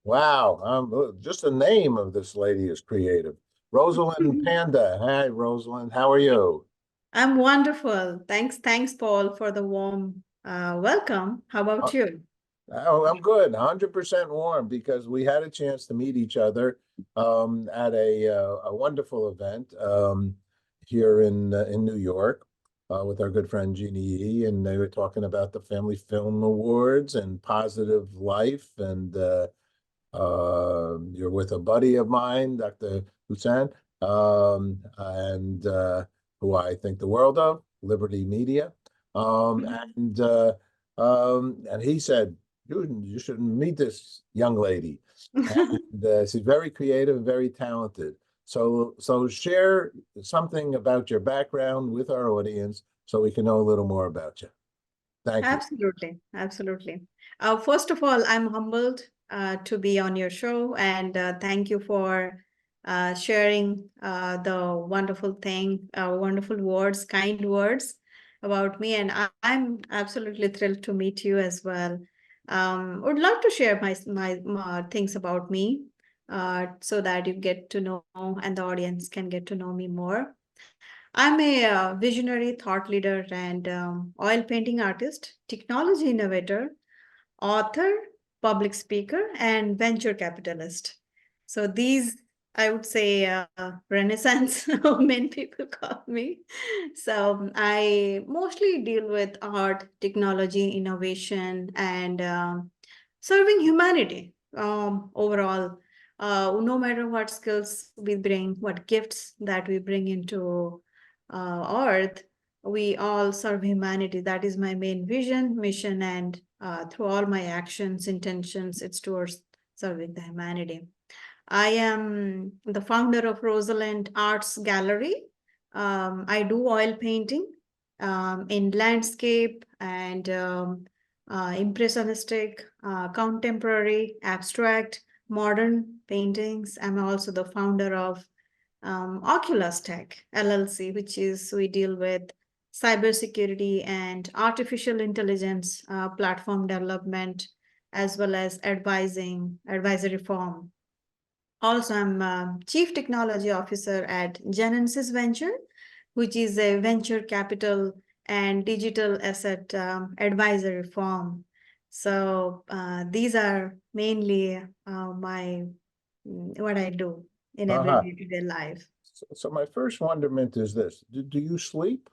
Wow. Just the name of this lady is creative. Rosalind Panda. Hi, Rosalind. How are you? I'm wonderful. Thanks, Paul, for the warm welcome. How Uh, about you? Oh, I'm good. 100% warm because we had a chance to meet each other at a wonderful event here in New York with our good friend Jeannie Yee, and they were talking about the Family Film Awards and positive life. And you're with a buddy of mine, Dr. Hussein, and who I think the world of, Liberty Media. Um, Mhm. and uh, and he said, you should meet this young lady. And she's very creative, very talented. So share something about your background with our audience so we can know a little more about you. Thank you. Absolutely, absolutely. First of all, I'm humbled to be on your show, and thank you for sharing the wonderful words, kind words about me. And I'm absolutely thrilled to meet you as well. Would love to share my things about me so that you get to know and the audience can get to know me more. I'm a visionary thought leader and oil painting artist, technology innovator, author, public speaker, and venture capitalist. So these, I would say, Renaissance, many people call me. So I mostly deal with art, technology, innovation, and serving humanity overall. No matter what skills we bring, what gifts that we bring into earth, we all serve humanity. That is my main vision, mission, and through all my actions, intentions, it's towards serving the humanity. I am the founder of Rosalind Arts Gallery. I do oil painting in landscape and impressionistic, contemporary, abstract, modern paintings. I'm also the founder of Oculus Tech LLC, which is we deal with cybersecurity and artificial intelligence platform development, as well as advisory firm. Also, I'm Chief Technology Officer at Genesis Venture, which is a venture capital and digital asset advisory firm. So these are mainly my what I do in every Uh-huh. day-to-day life. So my first wonderment is this. Do you sleep?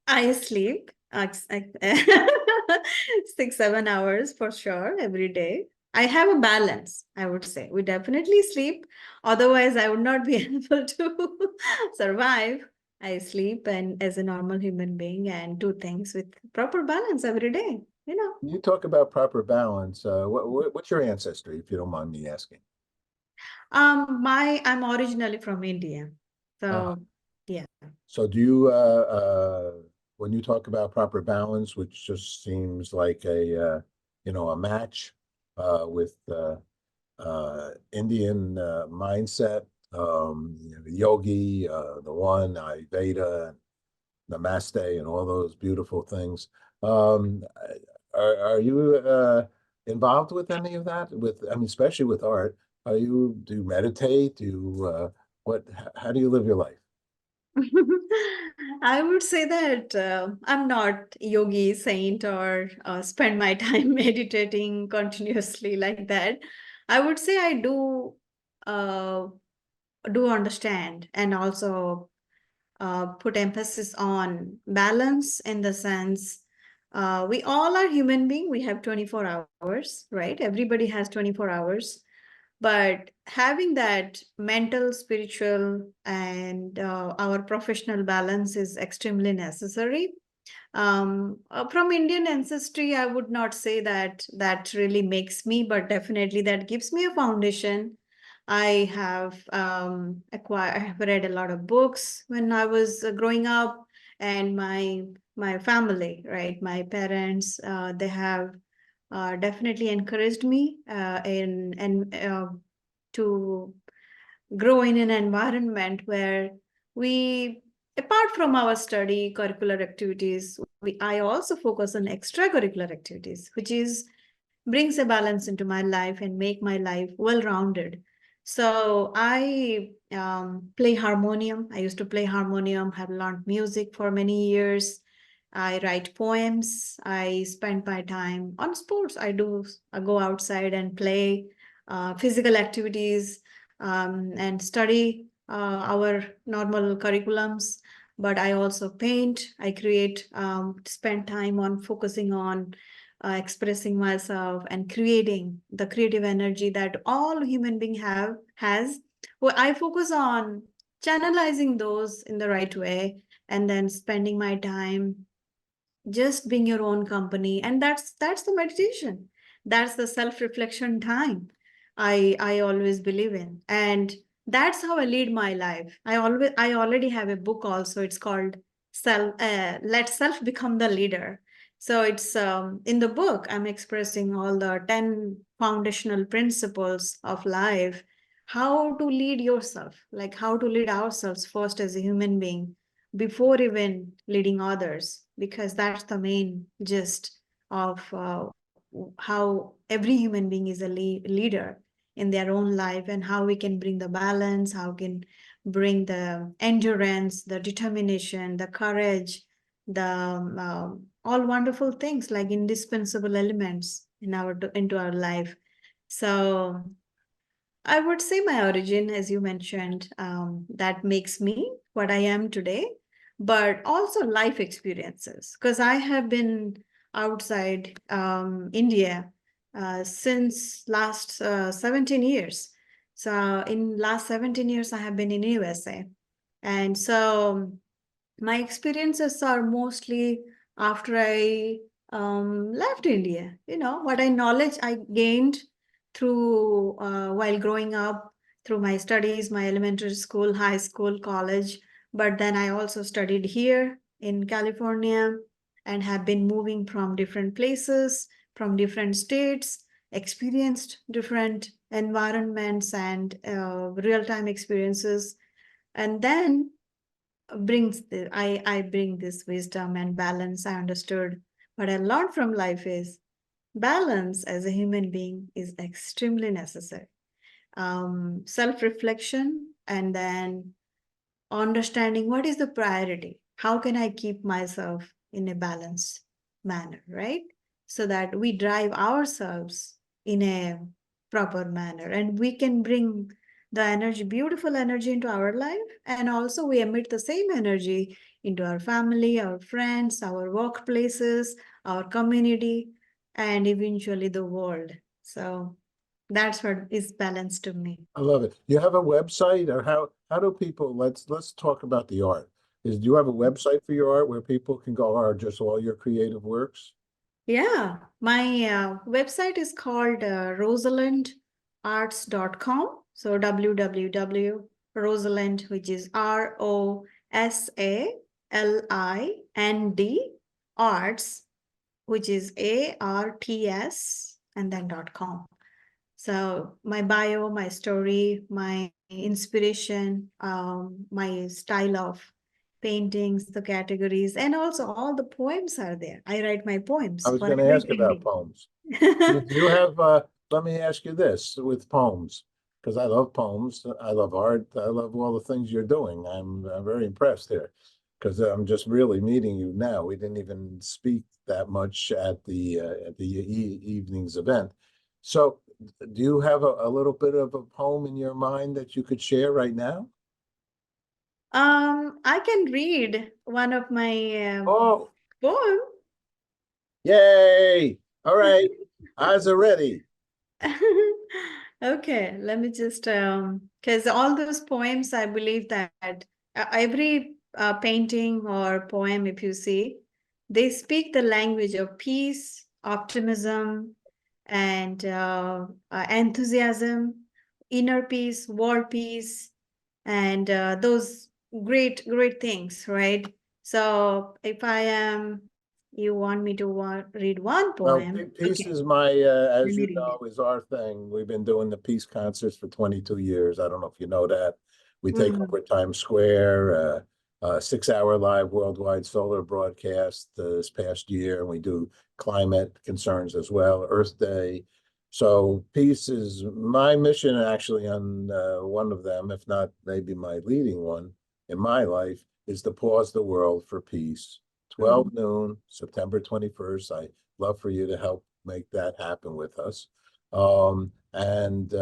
I sleep 6, 7 hours for sure every day. I have a balance, I would say. We definitely sleep. Otherwise, I would not be able to survive. I sleep and as a normal human being and do things with proper balance every day, you know. You talk about proper balance. What's your ancestry, if you don't mind me asking? I'm originally from India. Uh, So yeah. so do you, when you talk about proper balance, which just seems like a match with Indian mindset, the yogi, the one, Ayurveda, Namaste, and all those beautiful things. Um, are you involved with any of that? I mean, especially with art. Do you meditate? How do you live your life? I would say that I'm not yogi saint or spend my time meditating continuously like that. I would say I uh, do understand and also put emphasis on balance in the sense we all are human being. We have 24 hours, right? Everybody has 24 hours. But having that mental, spiritual, and our professional balance is extremely necessary. From Indian ancestry, I would not say that that really makes me, but definitely that gives me a foundation. I have I have read a lot of books when I was growing up, and my family, right, my parents, they have definitely encouraged me in and to grow in an environment where we, apart from our study curricular activities, I also focus on extracurricular activities, which is brings a balance into my life and make my life well-rounded. So I play harmonium. I used to play harmonium, have learned music for many years. I write poems. I spend my time on sports. I go outside and play physical activities and study our normal curriculums. But I also paint. I create, spend time on focusing on expressing myself and creating the creative energy that all human being have has. Well, I focus on channelizing those in the right way and then spending my time just being your own company, and that's the meditation, that's the self-reflection time I always believe in, and that's how I lead my life. I already have a book also. It's called self Let Self Become the Leader. So it's in the book I'm expressing all the 10 foundational principles of life, how to lead yourself, like how to lead ourselves first as a human being before even leading others, because that's the main gist of how every human being is a leader in their own life, and how we can bring the balance, how can bring the endurance, the determination, the courage, the all wonderful things like indispensable elements in our into our life. So I would say my origin, as you mentioned, that makes me what I am today, but also life experiences, because I have been outside India since last 17 years. So in last 17 years, I have been in USA. And so my experiences are mostly after I left India. You know, what I knowledge I gained through while growing up, through my studies, my elementary school, high school, college. But then I also studied here in California and have been moving from different places, from different states, experienced different environments and real-time experiences. And then I bring this wisdom and balance. I understood what I learned from life is balance as a human being is extremely necessary. Self-reflection, and then understanding what is the priority. How can I keep myself in a balanced manner, right? So that we drive ourselves in a proper manner and we can bring the energy, beautiful energy into our life. And also we emit the same energy into our family, our friends, our workplaces, our community, and eventually the world. So that's what is balance to me. I love it. You have a website, or how do people, let's talk about the art. Do you have a website for your art where people can go, or just all your creative works? Yeah, my website is called rosalindarts.com. So www Rosalind, which is ROSALIND arts, which is ARTS, and then .com. So my bio, my story, my inspiration, my style of paintings, the categories, and also all the poems are there. I write my I poems was for going to every ask about painting. poems. Do you have, let me ask you this with poems, because I love poems, I love art, I love all the things you're doing. I'm very impressed here, because I'm just really meeting you now. We didn't even speak that much at the evening's event. So, do you have a little bit of a poem in your mind that you could share right now? I can read one of my Oh, poem. yay! All right, eyes are ready. Okay, let me just because all those poems, I believe that every painting or poem, if you see, they speak the language of peace, optimism, and enthusiasm, inner peace, world peace, and those great things, right? So if I am, you want me to read one Well, poem? peace Okay, is my, let as me you read. know, is our thing. We've been doing the peace concerts for 22 years. I don't know if you know that. We take Mhm. over Times Square. 6-hour live worldwide solar broadcast this past year, and we do climate concerns as well, Earth Day. So peace is my mission, actually, on one of them, if not maybe my leading one in my life, is to pause the world for peace. 12 noon, September 21st. I love for you to help make that happen with us. And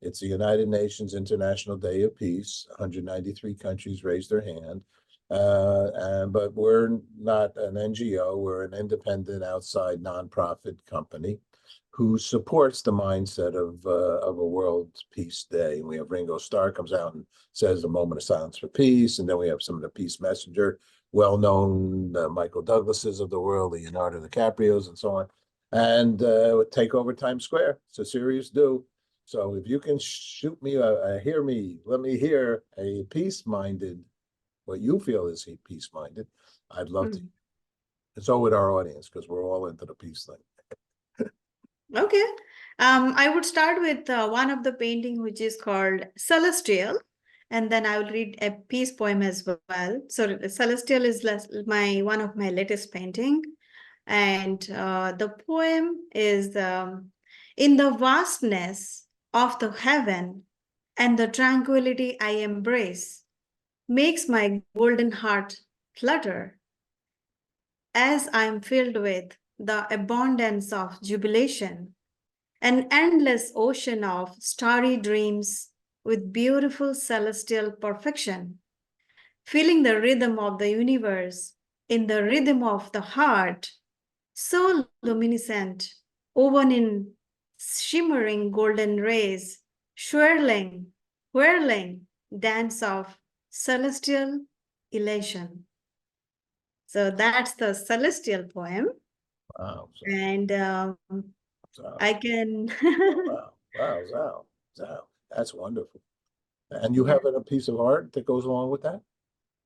it's the United Nations International Day of Peace. 193 countries raised their hand. But we're not an NGO, we're an independent outside nonprofit company who supports the mindset of a World Peace Day. And we have Ringo Starr comes out and says a moment of silence for peace, and then we have some of the peace messenger, well-known Michael Douglases of the world, Leonardo DiCaprio's, and so on, and take over Times Square. It's a serious do. So if you can shoot me, let me hear a peace-minded, what you feel is peace-minded, I'd love to. And so with our audience, because we're all into the peace thing. Okay. I would start with one of the painting, which is called Celestial, and then I will read a peace poem as well. So Celestial is one of my latest painting, and the poem is in the vastness of the heaven and the tranquility I embrace makes my golden heart flutter as I am filled with the abundance of jubilation, an endless ocean of starry dreams with beautiful celestial perfection, feeling the rhythm of the universe in the rhythm of the heart, so luminescent, woven in shimmering golden rays, swirling, whirling, dance of celestial elation. So that's the celestial poem. Wow. And I can. Wow. That's wonderful. And you Yeah. have a piece of art that goes along with that?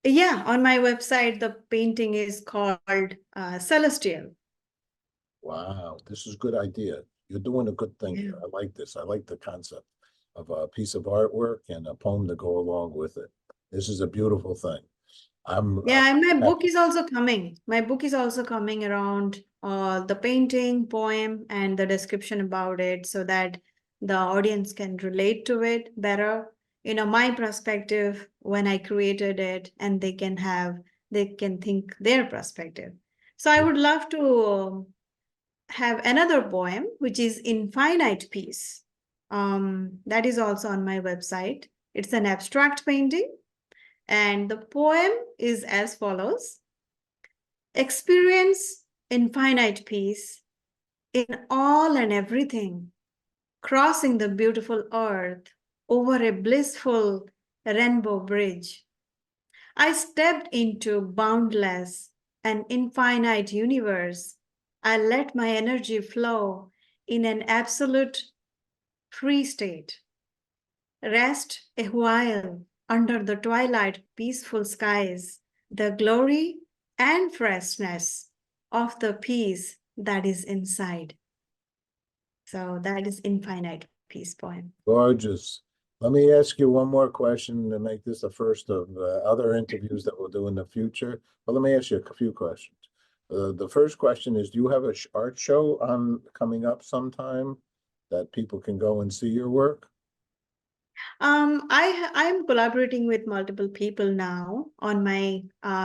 Yeah, on my website, the painting is called Celestial. Wow, this is a good idea. You're doing a good thing Yeah. here. I like this. I like the concept of a piece of artwork and a poem to go along with it. This is a beautiful thing. Yeah, and my book happy. is also coming. My book is also coming around the painting, poem, and the description about it so that the audience can relate to it better. You know, my perspective when I created it, and they can think their perspective. So I would love to have another poem, which is Infinite Peace. That is also on my website. It's an abstract painting, and the poem is as follows: Experience infinite peace in all and everything, crossing the beautiful earth over a blissful rainbow bridge. I stepped into boundless and infinite universe. I let my energy flow in an absolute free state. Rest a while under the twilight peaceful skies, the glory and freshness of the peace that is inside. So that is Infinite Peace poem. Gorgeous. Let me ask you one more question to make this the first of other interviews that we'll do in the future. But let me ask you a few questions. The first question is, do you have an art show coming up sometime that people can go and see your work? I'm collaborating with multiple people now on my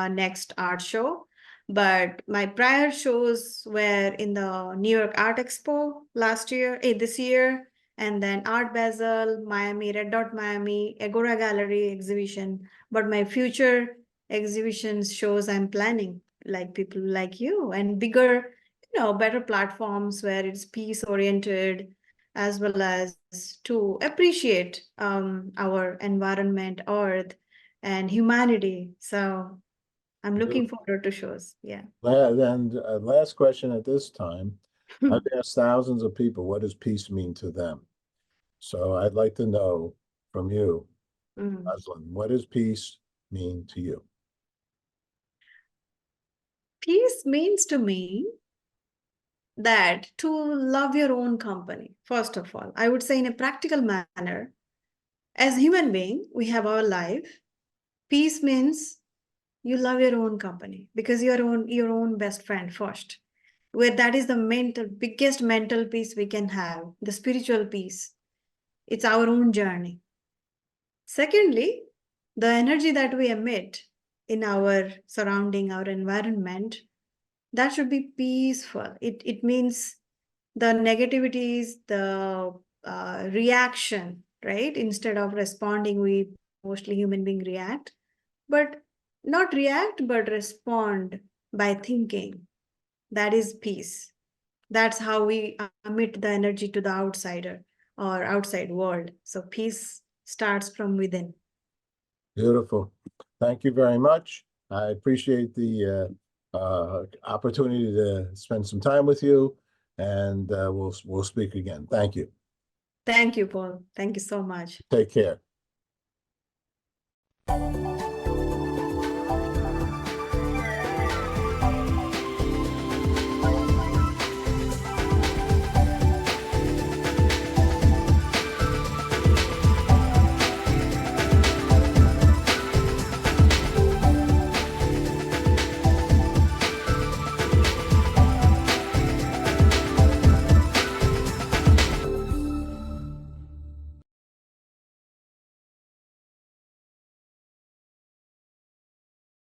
next art show, but my prior shows were in the New York Art Expo this year, and then Art Basel, Miami, Red Dot Miami, Agora Gallery exhibition. But my future exhibitions shows I'm planning, like people like you, and bigger, better platforms where it's peace oriented, as well as to appreciate our environment, earth, and humanity. So I'm looking Beautiful. forward to shows. Yeah. And last question at this time. I've asked thousands of people, what does peace mean to them? So I'd like to know from you, Mm. Rosalind, what does peace mean to you? Peace means to me that to love your own company, first of all. I would say in a practical manner, as human being, we have our life. Peace means you love your own company because you're your own best friend first. Where that is the biggest mental peace we can have, the spiritual peace. It's our own journey. Secondly, the energy that we emit in our surrounding, our environment, that should be peaceful. It means the negativities, the reaction, right? Instead of responding, we mostly human being react, but not react, but respond by thinking. That is peace. That's how we emit the energy to the outsider or outside world. So peace starts from within. Beautiful. Thank you very much. I appreciate the opportunity to spend some time with you, and we'll speak again. Thank you. Thank you, Paul. Thank you so much. Take care.